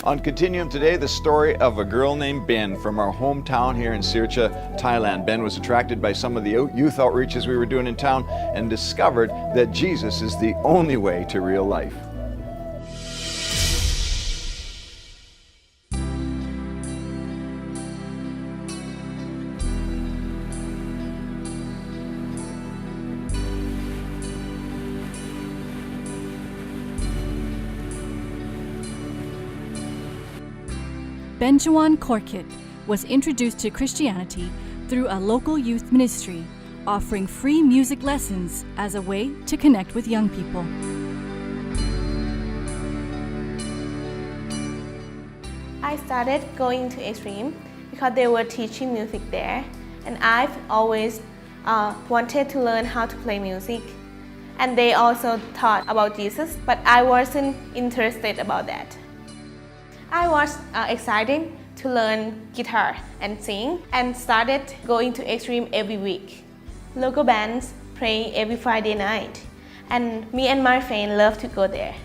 On Continuum today, the story of a girl named Ben from our hometown here in Sircha, Thailand. Ben was attracted by some of the youth outreaches we were doing in town and discovered that Jesus is the only way to real life. Benjawan Korkit was introduced to Christianity through a local youth ministry, offering free music lessons as a way to connect with young people. I started going to Extreme because they were teaching music there, and I've always wanted to learn how to play music. And they also taught about Jesus, but I wasn't interested about that. I was excited to learn guitar and sing and started going to Extreme every week. Local bands play every Friday night, and me and my friend love to go there.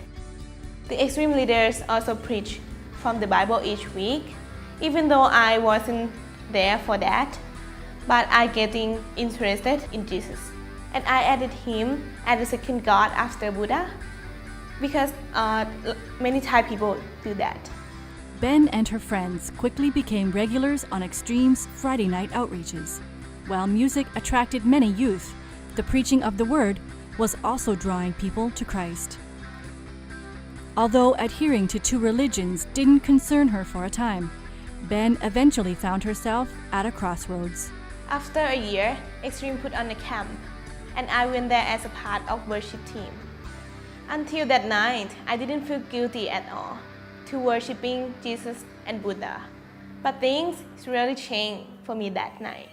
The Extreme leaders also preach from the Bible each week, even though I wasn't there for that, but I getting interested in Jesus. And I added him as the second God after Buddha, because many Thai people do that. Ben and her friends quickly became regulars on Extreme's Friday night outreaches. While music attracted many youth, the preaching of the Word was also drawing people to Christ. Although adhering to two religions didn't concern her for a time, Ben eventually found herself at a crossroads. After a year, Extreme put on a camp, and I went there as a part of worship team. Until that night, I didn't feel guilty at all to worshiping Jesus and Buddha. But things really changed for me that night.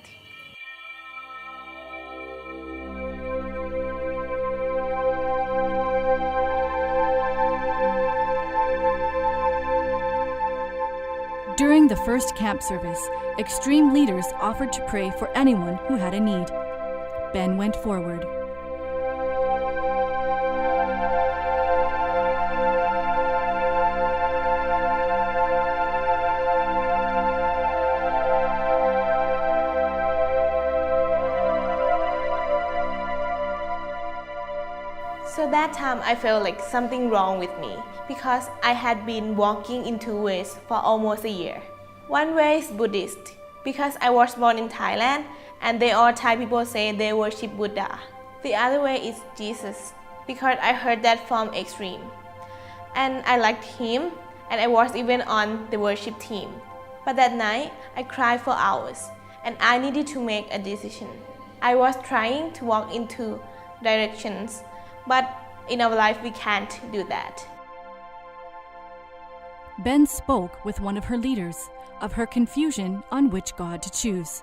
During the first camp service, Extreme leaders offered to pray for anyone who had a need. Ben went forward. So that time I felt like something wrong with me because I had been walking in two ways for almost a year. One way is Buddhist because I was born in Thailand and all Thai people say they worship Buddha. The other way is Jesus because I heard that from Extreme. And I liked him and I was even on the worship team. But that night I cried for hours and I needed to make a decision. I was trying to walk in two directions, but in our life we can't do that. Ben spoke with one of her leaders of her confusion on which God to choose,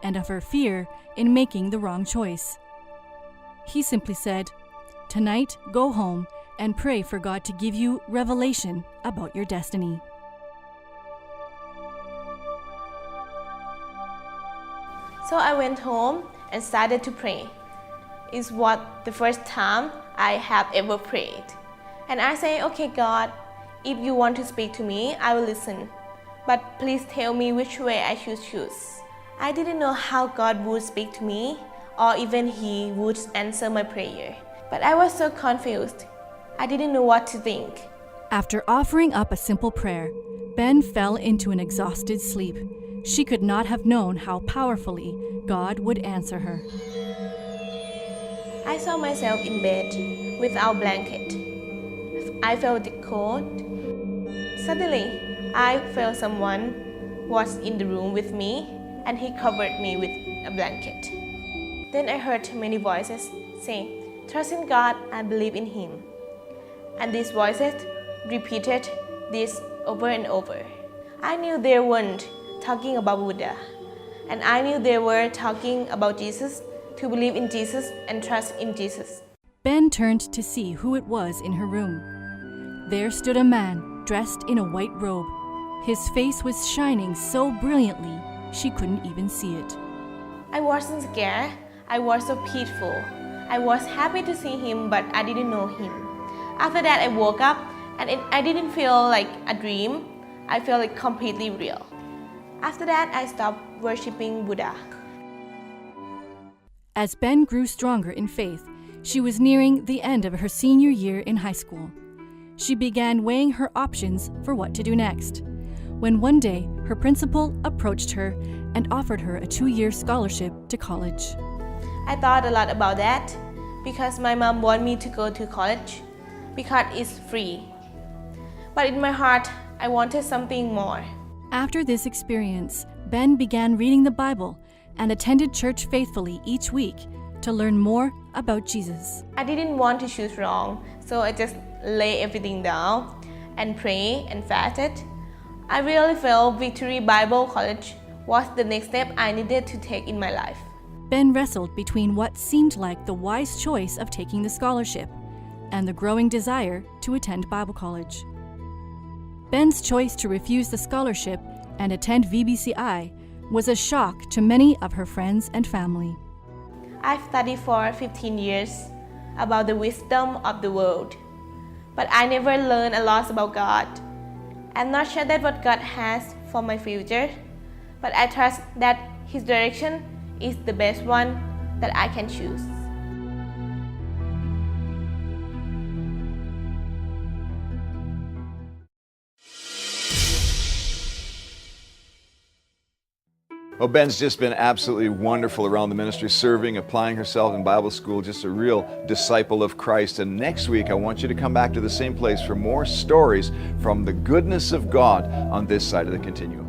and of her fear in making the wrong choice. He simply said, "Tonight, go home and pray for God to give you revelation about your destiny." So I went home and started to pray. It's what the first time I have ever prayed. And I say, "Okay, God, if you want to speak to me, I will listen. But please tell me which way I should choose." I didn't know how God would speak to me or even He would answer my prayer. But I was so confused. I didn't know what to think. After offering up a simple prayer, Ben fell into an exhausted sleep. She could not have known how powerfully God would answer her. I saw myself in bed without blanket. I felt the cold. Suddenly, I felt someone was in the room with me and he covered me with a blanket. Then I heard many voices saying, "Trust in God and believe in Him." And these voices repeated this over and over. I knew they weren't talking about Buddha, and I knew they were talking about Jesus, to believe in Jesus and trust in Jesus. Ben turned to see who it was in her room. There stood a man dressed in a white robe. His face was shining so brilliantly she couldn't even see it. I wasn't scared. I was so peaceful. I was happy to see him, but I didn't know him. After that, I woke up and I didn't feel like a dream, I feel like completely real. After that, I stopped worshiping Buddha. As Ben grew stronger in faith, she was nearing the end of her senior year in high school. She began weighing her options for what to do next, when one day her principal approached her and offered her a 2-year scholarship to college. I thought a lot about that because my mom wanted me to go to college because it's free. But in my heart, I wanted something more. After this experience, Ben began reading the Bible and attended church faithfully each week to learn more about Jesus. I didn't want to choose wrong, so I just lay everything down and pray and fasted. I really felt Victory Bible College was the next step I needed to take in my life. Ben wrestled between what seemed like the wise choice of taking the scholarship and the growing desire to attend Bible college. Ben's choice to refuse the scholarship and attend VBCI was a shock to many of her friends and family. I've studied for 15 years about the wisdom of the world, but I never learned a lot about God. I'm not sure that what God has for my future, but I trust that His direction is the best one that I can choose. Well, Ben's just been absolutely wonderful around the ministry, serving, applying herself in Bible school, just a real disciple of Christ. And next week, I want you to come back to the same place for more stories from the goodness of God on this side of the continuum.